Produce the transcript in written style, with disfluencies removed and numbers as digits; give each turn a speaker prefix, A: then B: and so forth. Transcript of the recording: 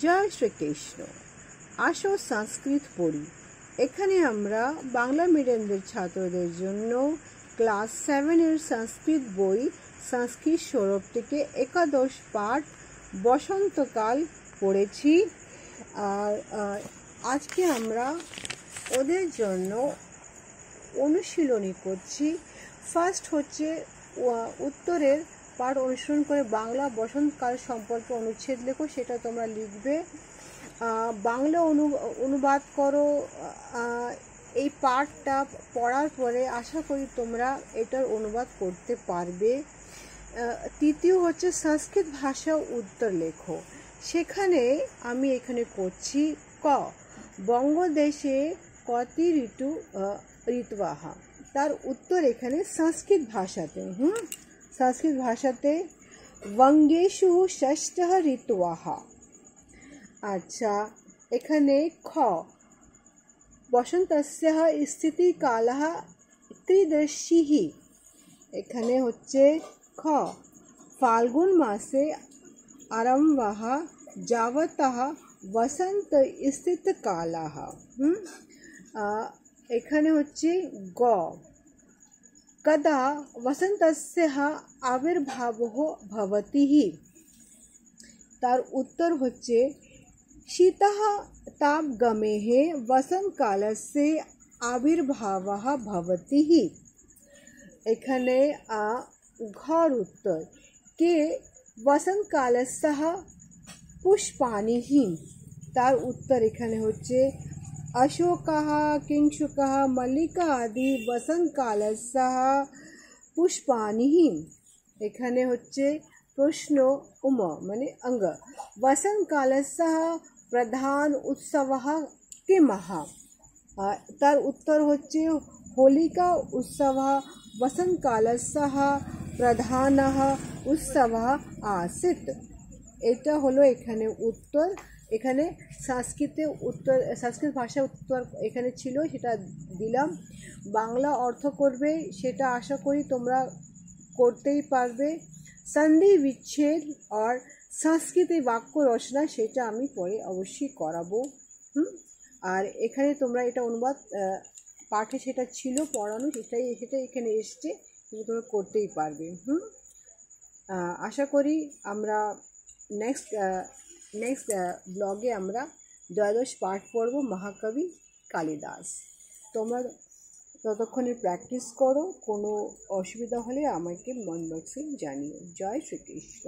A: জয় শ্রীকৃষ্ণ। আসো সংস্কৃত পড়ি। এখানে আমরা বাংলা মিডিয়ামের ছাত্রদের জন্য ক্লাস 7-এর সংস্কৃত বই সংস্কৃত সৌরভ থেকে একাদশ পাঠ বসন্তকাল পড়েছি। আর আজকে আমরা ওদের জন্য অনুশীলনী করছি। ফার্স্ট হচ্ছে উত্তরের পাঠ অনুসরণ করে বাংলা বসন্তকাল সম্পর্কে অনুচ্ছেদ লেখো, সেটা তোমরা লিখবে। বাংলা অনুবাদ করো। এই পাঠটা পড়ার পরে আশা করি তোমরা এটার অনুবাদ করতে পারবে। তৃতীয় হচ্ছে সংস্কৃত ভাষা উত্তর লেখো। সেখানে আমি এখানে করছি ক, বঙ্গদেশে কতি ঋতুবাহা। তার উত্তর এখানে সংস্কৃত ভাষাতে সংস্কৃত ভাষাতে বঙ্গেষু ষষ্ঠঃ ঋতুবাহা। আচ্ছা, এখানে খ, বসন্তস্য স্থিতিকালঃ ত্রিদশীঃ। এখানে হচ্ছে খ, ফাল্গুন মাসে আরম্ভঃ যাবতঃ বসন্ত স্থিতিকালঃ। এখানে হচ্ছে গ, কদা বসন্তস্য আবির্ভাবঃ ভবতি। তার উত্তর হচ্ছে শীতঃ তাপগমেঃ বসন্তকালস্য আবির্ভাবঃ ভবতি। এখানে ঘর উত্তর কে বসন্তকালস্য পুষ্পাণি। তার উত্তর এখানে হচ্ছে অশোকः কিংশুকः মল্লিকা আদি বসন্তকালস্য পুষ্পাণি। এখানে হচ্ছে প্রশ্ন উম মানে অঙ্গ, বসন্তকালস্য প্রধান উৎসবः কিমः। তার উত্তর হচ্ছে হোলিকা উৎসবः বসন্তকালস্য প্রধানः উৎসবः आसीत्। এটা হলো এখানে উত্তর। এখানে সংস্কৃত ভাষা উত্তর এখানে ছিল, সেটা দিলাম। বাংলা অর্থ করবে, সেটা আশা করি তোমরা করতেই পারবে। সন্ধি বিচ্ছেদ আর সংস্কৃতে বাক্য রচনা সেটা আমি পরে অবশ্যই করাবো। আর এখানে তোমরা এটা অনুবাদ পাঠে সেটা ছিল পড়ানো, সেটা এখানে এসছে, তোমরা করতেই পারবে। আশা করি আমরা নেক্সট ব্লগে আমরা দ্বাদশ পাঠ পড়ব মহাকবি কালিদাস। তোমরা ততক্ষণে প্র্যাকটিস করো। কোনো অসুবিধা হলে আমাকে কমেন্ট বক্সে জানিও। জয় শ্রীকৃষ্ণ।